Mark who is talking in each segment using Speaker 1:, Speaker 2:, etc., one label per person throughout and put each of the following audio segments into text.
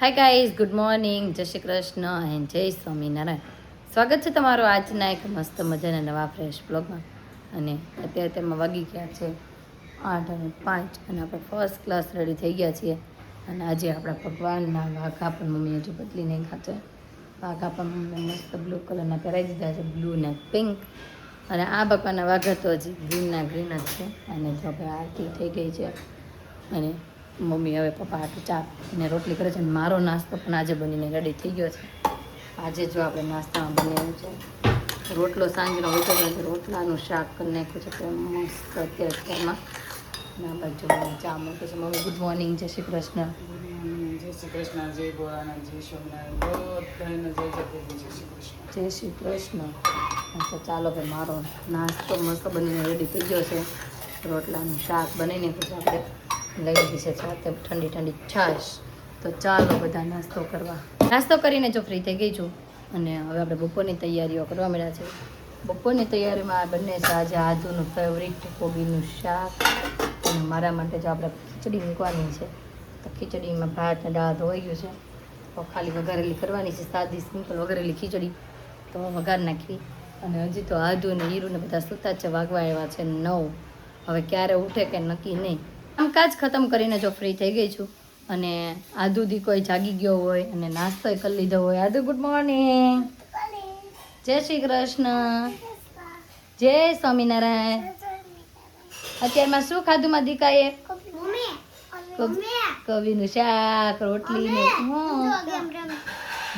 Speaker 1: Hi guys, good morning, જય Shri Krishna and જય સ્વામિનારાયણ. સ્વાગત છે તમારું આજના એક મસ્ત મજાના નવા ફ્રેશ બ્લોગમાં. અને અત્યારે તેમાં વાગી ગયા છે 8:05 અને આપણે ફર્સ્ટ ક્લાસ રેડી થઈ ગયા છીએ. અને આજે આપણા ભગવાનના વાઘા પણ મમ્મીએ હજુ બદલી નહીં ખાશે. વાઘા પણ મમ્મીએ મસ્ત બ્લુ કલરના પહેરાવી દીધા છે, બ્લુ ને પિંક. અને આ ભગવાનના વાઘા તો હજી ગ્રીનના ગ્રીન જ છે. અને જો આપણે આરતી થઈ ગઈ છે અને મમ્મી હવે પપ્પા હાટું ચા અને રોટલી કરે છે. અને મારો નાસ્તો પણ આજે બનીને રેડી થઈ ગયો છે. આજે જો આપણે નાસ્તામાં બનાવ્યું છે રોટલો, સાંજનો હોતો છે રોટલાનું શાક કરી નાખ્યું છે તો મસ્ત અત્યારે ઘરમાં. અને આ બાજુ ચા મૂકે છે મમ્મી. ગુડ મોર્નિંગ, જય શ્રી કૃષ્ણ.
Speaker 2: જય શ્રી કૃષ્ણ, જય ભોળાનાથ, જય સ્વામિનારાયણ, બધાને જય જગદીશ, જય શ્રી કૃષ્ણ.
Speaker 1: જય શ્રી કૃષ્ણ. તો ચાલો ભાઈ, મારો નાસ્તો મસ્ત બનીને રેડી થઈ ગયો છે. રોટલાનું શાક બનાવી નાખ્યું છે, આપણે લઈ લીધી છે સાથે ઠંડી ઠંડી છાશ. તો ચાલો બધા નાસ્તો કરવા. નાસ્તો કરીને જો ફ્રી થઈ ગઈ છું અને હવે આપણે બપોરની તૈયારીઓ કરવા મળ્યા છે. બપોરની તૈયારીમાં આ બંને છે આજે આદુનું ફેવરિટ કોબીનું શાક. અને મારા માટે જો આપણે ખીચડી મૂકવાની છે તો ખીચડીમાં ભાત ને દાળ ધોવાઈ ગયું છે તો ખાલી વઘારેલી કરવાની છે, સાદી સિમ્પલ વઘારેલી ખીચડી. તો વઘાર નાખી. અને હજી તો આદુ ને હીરું ને બધા સૂતા છે, વાગવા આવ્યા છે 9. હવે ક્યારે ઉઠે કે નક્કી નહીં. કામકાજ ખતમ કરીને જો ફ્રી થઈ ગઈ છું અને આદુથી કોઈ જાગી ગયો હોય અને નાસ્તો કરી લીધો હોય. આદુ ગુડ મોર્નિંગ, જય શ્રી કૃષ્ણ, જય સ્વામિનારાયણ. અત્યારમાં શું ખાધું માં દીકાએ? કવીનું શાક, રોટલી ને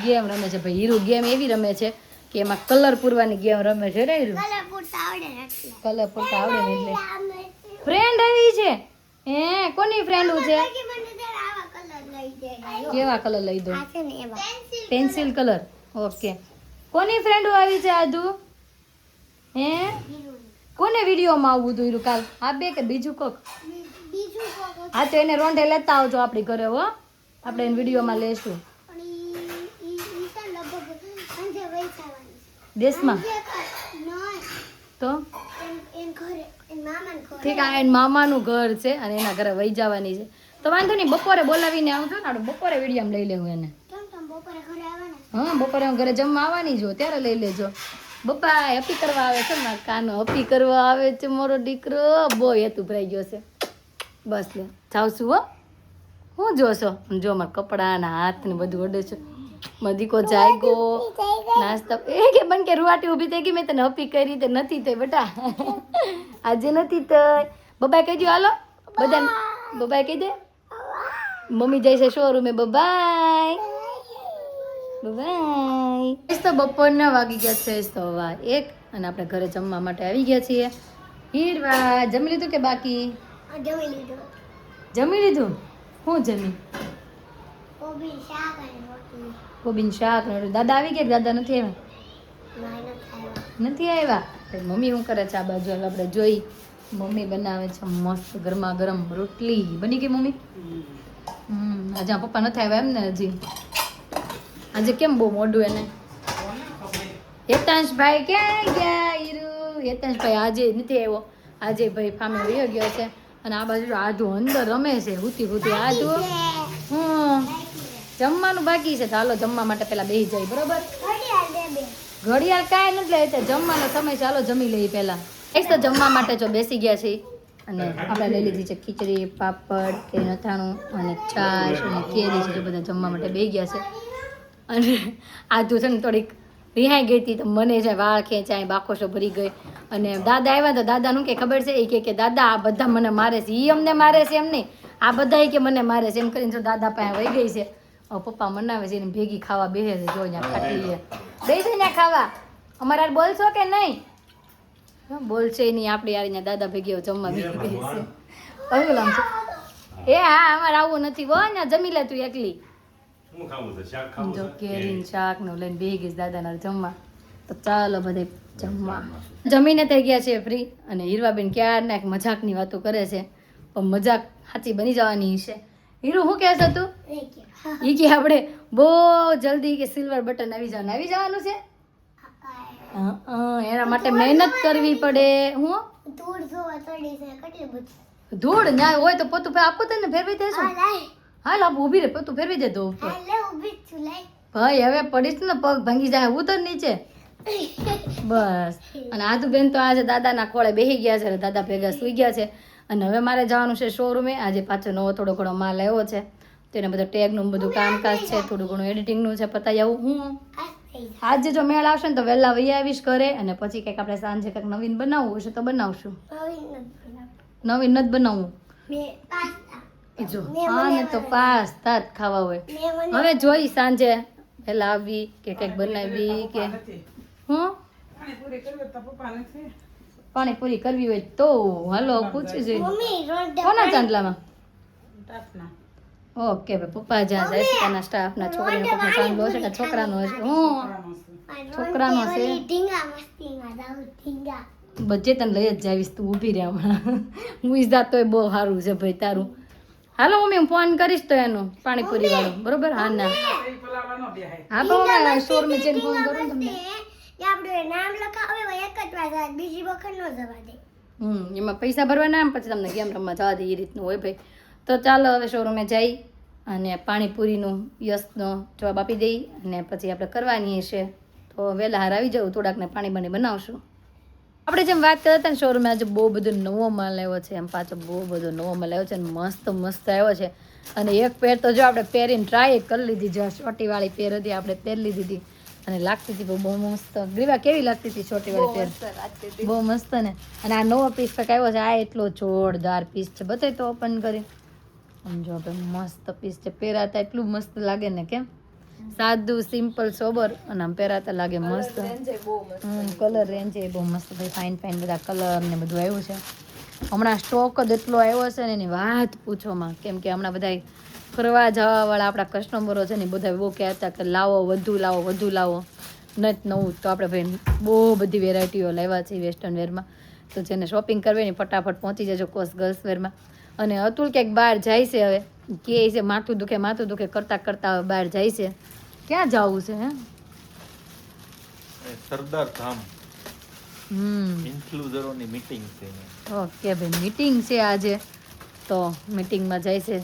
Speaker 1: ગેમ રમે છે ભાઈ. હીરું ગેમ એવી રમે છે કે એમાં કલર પૂરવાની ગેમ રમે છે રે. હીરું કલર પૂરતા આવડે ને એટલે ફ્રેન્ડ આવી છે. હે, કોની ફ્રેન્ડ છે? કેવા કલર લઈ દો? Pencil colour. ઓકે, કોની ફ્રેન્ડ આવી છે આદુ? હે, કોને વિડીયોમાં આવવું હતું હીરું કાલ? આ બે કે બીજું કોક? હા તો એને રોંઢે લેતા આવજો આપણી ઘરે. હો, આપણે એને વિડીયોમાં લેશું. દેશમાં તો ઠીક, આ એન મામાનું ઘર છે અને એના ઘરે વહી જવાની છે. તો વાંધો નહીં, બપોરે બોલાવીને આવજો ને. બપોરે વિડીયામાં લઈ લેવું એને. હા, બપોરે હું ઘરે જમવા આવવાની છું ત્યારે લઈ લેજો. બપ્પા હેપી કરવા આવે છે મારો કાનો, હેપી કરવા આવે છે મારો દીકરો. બહુ હેતું ભરાઈ ગયો છે. બસ લે જાઉં છું. હો, હું જોશો? જો મારા કપડાં ને હાથ ને બધું ઓડે છે. મધીકો જાયગો નાસ્તા એ કે બન કે રૂવાટી ઊભી થઈ ગઈ. મેં તને હપી કરી તે નથી થઈ બેટા, આજે નથી થઈ. બબાઈ કહી દો, હાલો બધા બબાઈ કહી દે. મમ્મી જાય છે શોરૂમે. બબાઈ બબાઈ. તો બપોરના વાગી ગયા છે 1:15 અને આપણે ઘરે જમવા માટે આવી ગયા છીએ. હીરવા જમી લીધું કે બાકી? જમી લીધું. હું જમી? કોબીન શાક. દાદા આવી ગયા? દાદા નથી આવ્યા? નથી આવ્યા. મમ્મી શું કરે છે આ બાજુ? આપણે જોઈ. મમ્મી બનાવે છે મસ્ત ગરમા ગરમ રોટલી. બની ગઈ મમ્મી? આજે પપ્પા નથી આવ્યા એમ ને હજી? આજે કેમ બહુ મોડું એને? હેતાંશભાઈ ક્યાં ગયા? હીરું હેતાંશભાઈ આજે નથી આવ્યો. આજે ભાઈ ફામે વયો ગયો છે. અને આ બાજુ આદુ અંદર રમે છે હુતી હુતી. આદુ જમવાનું બાકી છે. તો હાલો જમવા માટે પેલા બેસી જાય. બરોબર, ઘડિયાળ કાંઈ નથી લે, જમવાનો સમય. ચાલો જમી લઈએ પેલા. એક તો જમવા માટે જો બેસી ગયા છે. અને આપણે લઈ લીધી છે ખીચડી, પાપડ, કેરી નથાણું અને છાશ અને કેરી છે. બધા જમવા માટે બેસી ગયા છે. અને આદુ છે ને થોડીક રિહાઈ ગઈ હતી તો મને છે વાળ ખેંચાય, બાકોશો ભરી ગઈ. અને દાદા આવ્યા તો દાદાનું કે ખબર છે એ કે દાદા આ બધા મને મારે છે. એ અમને મારે છે એમ નહીં, આ બધા કે મને મારે છે એમ કરીને જો દાદા પાસે વહી ગઈ છે. પપ્પા મનાવે છે એને ભેગી ખાવા બેસે છે. જો અહીંયા ખાટલી બે છે ને ખાવા. અમારા બોલશો કે નહીં? બોલશે નહીં. આપણે યાર અહીંયા દાદા ભેગી જમવા બેસી ગઈ છે. કયું નામ છે? એ હા, અમારે આવું નથી. હો ને જમી લે તું એકલી. જો કેરી શાક નું લઈને બેસી ગઈ દાદાના જમવા. તો ચાલો બધે જમવા. જમીને થઈ ગયા છે ફ્રી. અને હીરવાબેન ક્યારના એક મજાકની વાતો કરે છે પણ મજાક સાચી બની જવાની છે. હીરો શું કહેશ હતું? એ કે આપણે બહુ જલ્દી કે સિલ્વર બટન આવી જવાનું છે. એના માટે મહેનત કરવી પડે. હું ધૂળ ના હોય તો પોતું આપો તને ફેરવી દેજો. હાલ આપ ઊભી રે, પોતું ફેરવી દે. દો ઉપર ભાઈ હવે પડીશ ને પગ ભાંગી જાય ઉતર નીચે બસ. અને આદુ બેન તો આજે દાદાના ખોળે બેસી ગયા છે, દાદા ભેગા સુઈ ગયા છે. અને હવે મારે જવાનું છે શોરૂમે. આજે પાછો નવો થોડો ઘણો માલ આવ્યો છે, તો એને બધું ટેગનું બધું કામકાજ છે, થોડું ઘણું એડિટિંગનું છે, પતાવી આવું. હું આજે જો મેળ આવશે ને તો વહેલા વહી આવીશ ઘરે, અને પછી કંઈક આપણે સાંજે કંઈક નવીન બનાવવું હશે તો બનાવશું. નવીન નથી બનાવવું જો હા ને તો પાસ્તા જ ખાવા હોય. હવે જોઈ સાંજે વહેલા આવી કે કંઈક બનાવી કે હું પાણીપુરી કરવી હોય તો હાલો પૂછી જોઈ કોના ચાંદલામાં. ઓકે ભાઈ પપ્પા જ્યાં જાય છે ત્યાંના સ્ટાફના છોકરીનો કોકનો ચાંદલો હશે કે છોકરાનો હશે. હું છોકરાનો છે બચ્ચે તને લઈ જ જાવીશ, તું ઊભી રહે હમણાં. હું ઈજાત તોય બહુ સારું છે ભાઈ તારું. હાલો મમ્મી હું ફોન કરીશ તો એનું પાણીપુરી વાળું બરોબર. હા ના હા તો હું શોરૂમે જઈને ફોન કરું તમને. એમાં પૈસા ભરવાના આમ પછી તમને ગેમ રમવા જવા દે એ રીતનું હોય ભાઈ. તો ચાલો હવે શોરૂમે જઈ અને પાણીપુરીનું યસનો જવાબ આપી દઈ અને પછી આપણે કરવાની છે. તો વહેલા હાર આવી જાઉં, થોડાકને પાણી બનાવશું. આપણે જેમ વાત કરતા હતા ને શોરૂમે આજે બહુ બધો નવો માલ આવ્યો છે, એમ પાછો બહુ બધો નવો માલ આવ્યો છે અને મસ્ત મસ્ત આવ્યો છે. અને એક પેર તો જો આપણે પહેરીને ટ્રાય કરી લીધી, જો ચોટીવાળી પેર હતી આપણે પહેરી લીધી હતી અને લાગતી હતી બહુ મસ્ત. ગ્રીવા કેવી લાગતી હતી ચોટીવાળી પેર? બહુ મસ્ત ને. અને આ નવો પીસ કંઈક આવ્યો છે, આ એટલો જોરદાર પીસ છે. બતાવી તો ઓપન કરી સમજો આપણે, મસ્ત પીસ છે. પહેરાતા એટલું મસ્ત લાગે ને, કેમ સાદું સિમ્પલ સોબર અને આમ પહેરાતા લાગે મસ્ત. કલર રેન્જ એ બહુ મસ્ત ભાઈ, ફાઇન ફાઇન બધા કલર ને બધું આવ્યું છે. હમણાં સ્ટોક જ એટલો આવ્યો છે ને એની વાત પૂછોમાં. કેમ કે હમણાં બધા ફરવા જવાવાળા આપણા કસ્ટમરો છે ને બધા બહુ કહેતા કે લાવો વધુ લાવો વધુ લાવો નથી નવું. તો આપણે ભાઈ બહુ બધી વેરાયટીઓ લાવ્યા છે વેસ્ટર્ન વેરમાં. તો જેને શોપિંગ કરવી ને ફટાફટ પહોંચી જજો કોસ ગર્લ્સ વેરમાં. અને અતુલ ક્યાંક બહાર જાય છે, હવે કે છે માથું દુખે કરતા કરતા હવે બહાર જાય છે. ક્યાં જવું છે? હે
Speaker 3: સરદાર ધામ ઇન્ફ્લુએન્સરોની મીટિંગ છે.
Speaker 1: ઓકે ભાઈ મીટિંગ છે આજે, તો મીટિંગમાં જાય છે.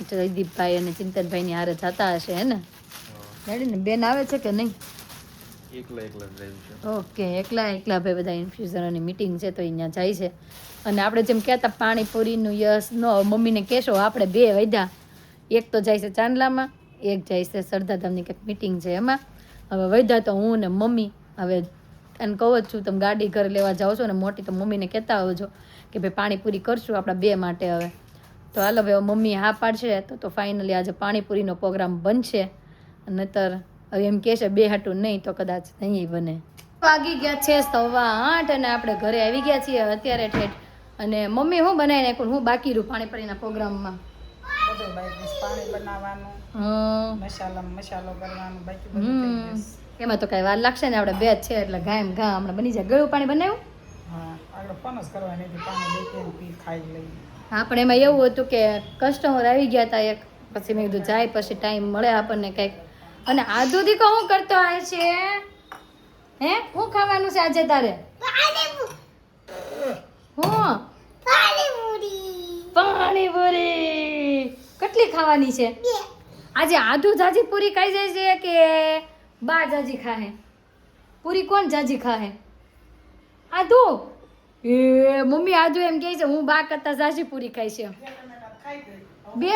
Speaker 1: જયદીપભાઈ અને ચિંતનભાઈની હારે જતા હશે હે ને? રેડી ને? બેન આવે છે કે નહીં?
Speaker 3: એકલા જાય છે.
Speaker 1: ઓકે એકલા ભાઈ બધા ઇન્ફ્લુએન્સરોની મીટિંગ છે તો અહીંયા જાય છે. અને આપણે જેમ કહેતા પાણીપુરીનું યસ નો મમ્મીને કહેશો, આપણે બે વૈધા, એક તો જાય છે ચાંદલામાં, એક જાય છે સરદારધામની કંઈક મીટિંગ છે એમાં. હવે વૈધા તો હું ને મમ્મી. હવે એને કહું જ છું તમે ગાડી ઘરે લેવા જાઓ છો ને મોટી, તો મમ્મીને કહેતા આવજો કે ભાઈ પાણીપુરી કરશું આપણા બે માટે. હવે તો હાલો ભાઈ મમ્મી હા પાડશે તો ફાઇનલી આજે પાણીપુરીનો પ્રોગ્રામ બનશે. નહીતર હવે એમ કહેશે બે હાટું નહીં તો કદાચ નહીં બને. વાગી ગયા છે 8:15 અને આપણે ઘરે આવી ગયા છીએ અત્યારે ઠેઠ. અને મમ્મી હું બનાવી નાખું, હું બાકી રહ્યું પાણીપુરીના પ્રોગ્રામમાં
Speaker 2: બધું બાકી પાણી બનાવવાનું, મસાલો કરવાનું બાકી બધું થઈ જશે.
Speaker 1: એમાં તો કઈ વાર લાગશે ને, આપણે બે જ છે એટલે ગામ હમણાં બની જાય. ગળું પાણી બનાવ્યું?
Speaker 2: હા આગળ ફોન જ કરવાની હતી, પાણી લેતી પી ખાઈ લઈ.
Speaker 1: હા પણ એમાં એવું હતું કે કસ્ટમર આવી ગયા હતા એક, પછી મેં કીધું જાય પછી ટાઈમ મળે આપણને કંઈક. અને આદુ દીકો શું કરતો આવે છે? હે શું ખાવાનું છે આજે તારે? હું પાણીપુરી કેટલી ખાવાની છે આજે? આદુ જાજી પૂરી ખાઈ જાય છે કે બા જાજી ખાહે? પૂરી કોણ જાજી ખાહે? આદુ? એ મમ્મી આદુ એમ કહે છે હું બા કરતા જાજી પૂરી ખાઈ છે. બે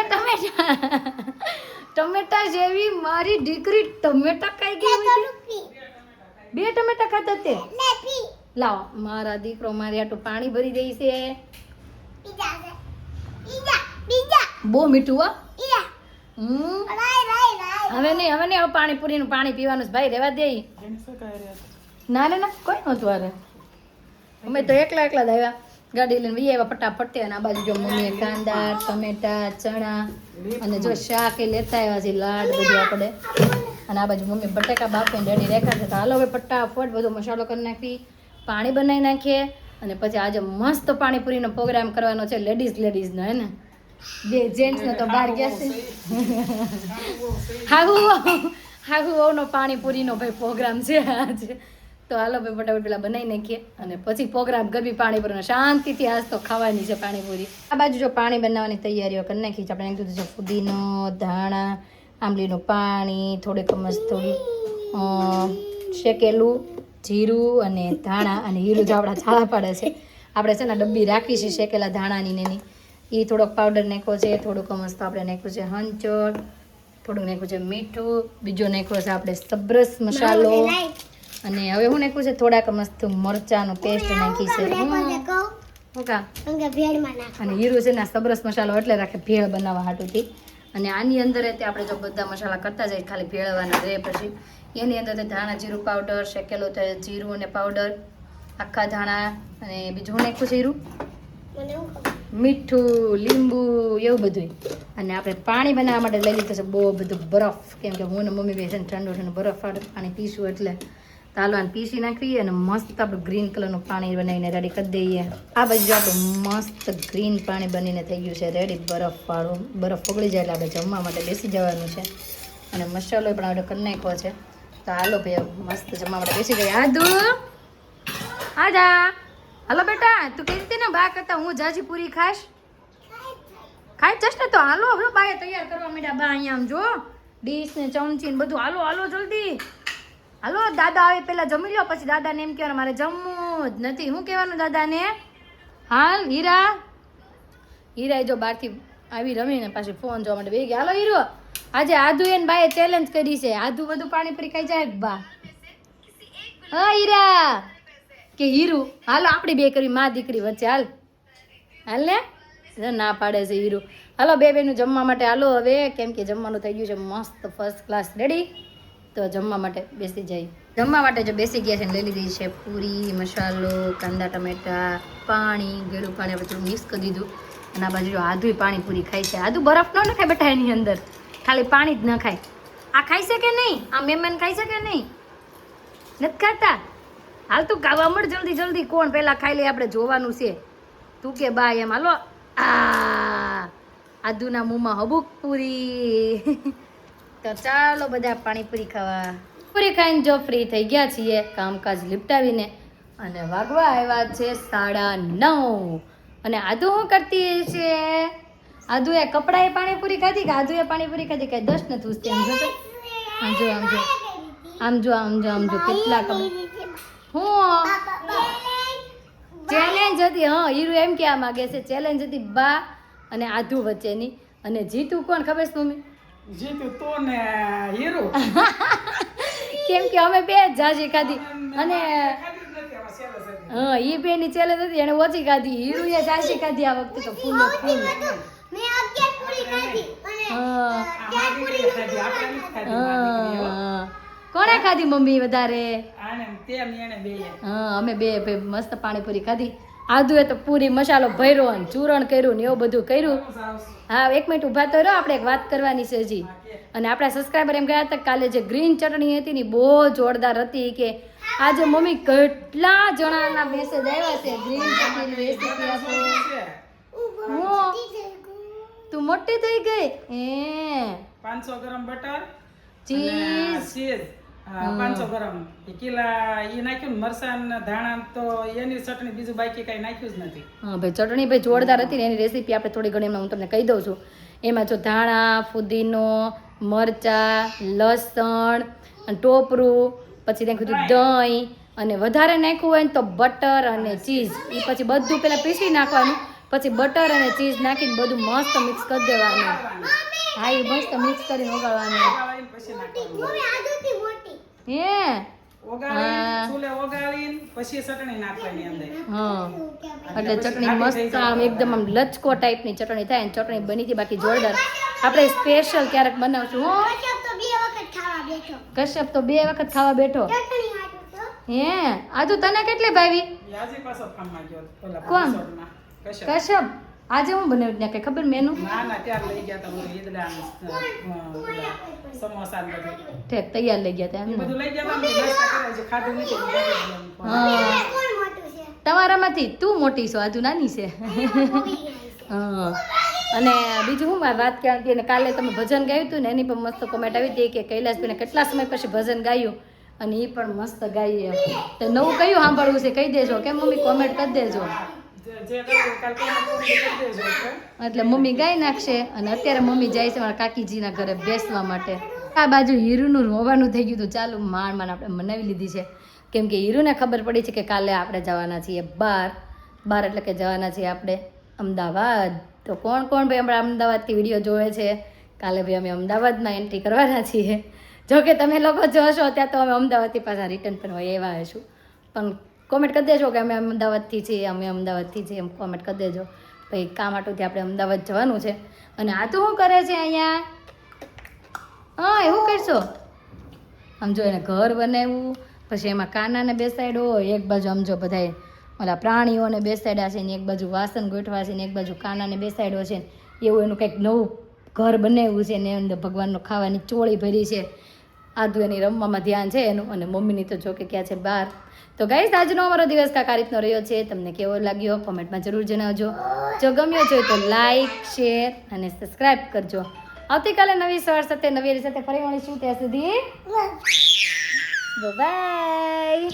Speaker 1: ટમેટા જેવી મારી દીકરી ટમેટા ખાઈ ગઈ. બે ટમેટા ખાતા તે? લાવો મારા દીકરો મારી આટલું પાણી ભરી દઈ છે. બહુ મીઠું હો. હવે નહીં પાણીપુરીનું પાણી પીવાનું છે ભાઈ, રેવા દે. ના ના કોઈ નહોતું અરે, અમે તો એકલા જ આવ્યા ગાડી લઈને વી આવ્યા ફટાફટ. અને આ બાજુ જો મમ્મીએ કાંદા ટમેટા ચણા અને જો શાક એ લેતા આવ્યા છે, લાડ બધું આપણે. અને આ બાજુ મમ્મી બટાકા બાફીને રેડી રાખ્યા છે. તો હાલો હવે ફટાફટ બધો મસાલો કરી નાખી, પાણી બનાવી નાખીએ. અને પછી આજે મસ્ત પાણીપુરીનો પ્રોગ્રામ કરવાનો છે લેડીઝનો હે ને. બે જેન્ટ્સનો તો બહાર ગયા છે. હાહુ વહુનો પાણીપુરીનો ભાઈ પ્રોગ્રામ છે આજે. તો હાલો ભાઈ ફટાફટ પેલા બનાવી નાખીએ અને પછી પ્રોગ્રામ કરવી પાણીપુરીનો શાંતિથી. આજ તો ખાવાની છે પાણીપુરી. આ બાજુ જો પાણી બનાવવાની તૈયારીઓ કરી નાખી છે આપણે. કીધું છે ફુદીનો ધાણા આંબલીનું પાણી, થોડીક થોડું શેકેલું જીરું અને ધાણા, અને હીરું જો આપણા છાળા પાડે છે. આપણે છે ને ડબ્બી રાખી છે શેકેલા ધાણાની ને એની. એ થોડોક પાવડર નાખ્યો છે, થોડુંક મસ્ત આપણે નાખ્યું છે હંચળ, થોડુંક નાખ્યું છે મીઠું, બીજો નાખ્યો છે આપણે સબ્રસ મસાલો, અને હવે હું નાખ્યું છે થોડાક મસ્ત મરચાંનો પેસ્ટ નાખી છે. અને હીરું છે ને સબ્રસ મસાલો એટલે રાખે ભેળ બનાવવા હાટુથી. અને આની અંદર આપણે જો બધા મસાલા કરતા જઈએ, ખાલી ભેળવાના રહે. પછી એની અંદર ધાણા જીરું પાવડર, શેકેલો જીરું અને પાવડર, આખા ધાણા, અને બીજું નાખ્યું છે જીરું, મીઠું, લીંબુ, એવું બધું. અને આપણે પાણી બનાવવા માટે લઈ લીધું છે બહુ બધું બરફ, કેમ કે હું ને મમ્મી બે છે ને ઠંડુ ઠંડુ બરફ પાણી પીશું, એટલે તાલવાને પીસી નાખીએ અને મસ્ત આપણે ગ્રીન કલરનું પાણી બનાવીને રેડી કરી દઈએ. આ બાજુ આપણું મસ્ત ગ્રીન પાણી બનીને થઈ ગયું છે રેડી, બરફવાળું. બરફ ઓગળી જાય એટલે આપણે જમવા માટે બેસી જવાનું છે. અને મસાલો પણ આપણે કરી નાખ્યો છે. તો હાલો ભાઈ મસ્ત જમવા માટે બેસી ગઈ. આદુ આજા, હાલો બેટા, તું કહેતી હતી ને બા કરતા હું જાજી પૂરી ખાશ, ખાઈ જશ ને? તો હાલો હવે બાએ તૈયાર કરવા માંડ્યા. બા અહીંયા આમ જો ડીશ ને ચમચી ને બધું. હાલો હાલો જલ્દી હાલો, દાદા આવે પેલા જમી લો, પછી દાદાને એમ કહેવાનું મારે જમવું જ નથી. શું કહેવાનું દાદાને? હાલ હીરા. હીરા જો બહારથી આવી રમીને પાછી ફોન જોવા માટે બેસી ગયા. હાલો હીરો, આજે આદુ એને બાએ ચેલેન્જ કરી છે, આદુ બધું પાણીપુરી ખાઈ જાય બા. હા હીરા કે હીરું, હાલો આપણી બે કરી માં દીકરી વચ્ચે. હાલ હાલ ને, ના પાડે છે હીરું. હાલો બે બેનું જમવા માટે હાલો હવે, કેમ કે જમવાનું થઈ ગયું છે મસ્ત ફર્સ્ટ ક્લાસ રેડી. તો જમવા માટે બેસી જાય. જમવા માટે જો બેસી ગયા છે ને લઈ લીધી છે પૂરી, મસાલો, કાંદા ટમેટા, પાણી, ગળું પાણી આપણે થોડું મિક્સ કરી દીધું. અને આ બાજુ જો આદુય પાણીપુરી ખાય છે. આદુ બરફ ન ખાય બેટા એની અંદર, ખાલી પાણી જ ન ખાય. આ ખાઈ છે કે નહીં? આ મહેમાન ખાઈ છે કે નહીં? નથી ખાતા? હાલ તું ગાવા મળ જલ્દી જલ્દી, કોણ પહેલા ખાઈ લે આપણે જોવાનું છે. તું કે બા એમ. હાલો આદુના મોંમાં હબુક પૂરી. તો ચાલો બધા પાણીપુરી ખાવા. પૂરી ખાઈને જો ફ્રી થઈ ગયા છીએ કામકાજ લીપટાવીને, અને વાગવા આવ્યા છે 9:30. અને આદુ શું કરતી છે? આદુએ કપડાએ પાણીપુરી ખાધી કે આદુએ પાણીપુરી ખાધી? કઈ દસ નથી પૂછતી. આમ જો, આમ જો, આમ જો, આમ જો, આમ જો, આમ જો કેટલા કપડા. હું ચેલેન્જ હતી. હા હીરું એમ કહેવા માંગે છે ચેલેન્જ હતી બા અને આદુ વચ્ચેની. અને જીતું કોણ ખબર છે મમ્મી?
Speaker 2: જીતું તો ને હીરો.
Speaker 1: કેમ કે અમે બે જ જાજી ખાધી, અને હા એ બે ની ચેલેન્જ હતી, એને ઓછી ખાધી. હીરું એ જાજી ખાધી આ વખતે તો ફૂલ ફૂલ. કોણે ખાધી મમ્મી વધારે? હા અમે બે મસ્ત પાણીપુરી ખાધી. આદુએ તો પૂરી મસાલો ભર્યો અને ચૂરણ કર્યું ને એવું બધું કર્યું. હા 1 મિનિટ ઊભા તો રહો, આપણે એક વાત કરવાની છે હજી. અને આપણા સબસ્ક્રાઈબર એમ ગયા હતા કાલે જે ગ્રીન ચટણી હતી ને બહુ જોરદાર હતી, કે આજે મમ્મી કેટલા જણાના મેસેજ આવ્યા છે ગ્રીન ચટણીની રેસીપી આપો. તું મોટી થઈ ગઈ.
Speaker 2: 500 ગ્રામ બટર,
Speaker 1: ચીઝ,
Speaker 2: 500 ગ્રામ કિલા ઈ નાખ્યું ને મરસાન ધાણા, તો એની ચટણી બીજું બાકી કઈ નાખ્યું જ નથી.
Speaker 1: હા ભાઈ ચટણી ભાઈ જોરદાર હતી ને એની રેસીપી આપણે થોડી ઘણી હું તમને કહી દઉં છું. એમાં જો ધાણા, ફુદીનો, મરચાં, લસણ, ટોપરું, પછી નાખ્યું દહીં, અને વધારે નાખ્યું હોય ને તો બટર અને ચીઝ. એ પછી બધું પેલા પીસી નાખવાનું, પછી બટર અને ચીઝ નાખીને બધું મસ્ત મિક્સ કરી દેવાનું. હા એ મસ્ત મિક્સ કરીને ઓગાળવાનું.
Speaker 2: પછી નાખવાનું
Speaker 1: હે
Speaker 2: પછી ચટણી નાખવાની અંદર.
Speaker 1: હા એટલે ચટણી મસ્ત આમ એકદમ આમ લચકો ટાઈપની ચટણી થાય ને ચટણી બની હતી બાકી જોરદાર. આપણે સ્પેશિયલ ક્યારેક બનાવશું. કશ્યપ તો 2 વખત ખાવા બેઠો. હે આદુ તને કેટલી ભાવી? કોણ? કશ્યપ આજે હું બનાવ્યું ત્યાં કઈ ખબર મેનુ?
Speaker 2: ના ના ત્યાં લઈ ગયા તા ઈદડા સમોસા ને બધું.
Speaker 1: ઠેક તૈયાર લઈ ગયા તા એમ.
Speaker 2: બધું લઈ ગયા તા ને નાસ્તા કરાય છે, ખાધું નથી.
Speaker 1: હા તમારામાંથી તું મોટી છો, આદુ નાની છે. હા અને બીજું હું વાત કહેવાની હતી, કાલે તમે ભજન ગાયું હતું ને એની પણ મસ્ત કોમેન્ટ આવી હતી કે કૈલાસભાઈને કેટલા સમય પછી ભજન ગાયું, અને એ પણ મસ્ત ગાઈએ. તો નવું કયું સાંભળવું છે કહી દેજો, કેમ મમ્મી કોમેન્ટ કરી દેજો.
Speaker 2: જે કરવું કાલ પેમેન્ટ કરી દેજો એટલે.
Speaker 1: એટલે મમ્મી ગાઈ નાખશે અને અત્યારે મમ્મી જાય છે મારા કાકીજીના ઘરે બેસવા માટે. આ બાજુ હીરુનું રોવાનું થઈ ગયું હતું. ચાલુ માંડ આપણે મનાવી લીધી છે કેમ કે હીરુને ખબર પડી છે કે કાલે આપણે જવાના છીએ બાર એટલે કે જવાના છીએ આપણે અમદાવાદ. તો કોણ ભાઈ હમણાં અમદાવાદથી વિડીયો જોવે છે? કાલે ભાઈ અમે અમદાવાદમાં એન્ટ્રી કરવાના છીએ. જો કે તમે લોકો જોશો ત્યાં તો અમે અમદાવાદથી પાછા રિટર્ન પણ હોય એવા હશું. પણ કોમેન્ટ કરી દેજો કે અમે અમદાવાદથી છીએ એમ કોમેન્ટ કરી દેજો. ભાઈ કામ આટુંથી આપણે અમદાવાદ જવાનું છે. અને આ તો શું કરે છે અહીંયા? હા એવું કરશો? આમ જો એને ઘર બનાવ્યું, પછી એમાં કાનાને બેસાડ્યો, એક બાજુ આમ જો બધાય ઓલા પ્રાણીઓને બેસાડ્યા છે ને એક બાજુ વાસણ ગોઠવા છે ને એક બાજુ કાનાને બેસાડ્યો છે. એવું એનું કંઈક નવું ઘર બનાવ્યું છે ને અંદર ભગવાનનો ખાવાની ચોળી ભરી છે. આધું એની રમવામાં ધ્યાન છે એનું અને મમ્મીની તો જો કે ક્યાં છે બહાર. તો ગાઈસ આજનો અમારો દિવસ કાંઈક આ રીતનો રહ્યો છે. તમને કેવો લાગ્યો કોમેન્ટમાં જરૂર જણાવજો. જો ગમ્યો છે તો લાઈક શેર અને સબસ્ક્રાઈબ કરજો. આવતીકાલે નવી સવાર સાથે નવી સાથે ફરી મળીશું. ત્યાં સુધી બાય.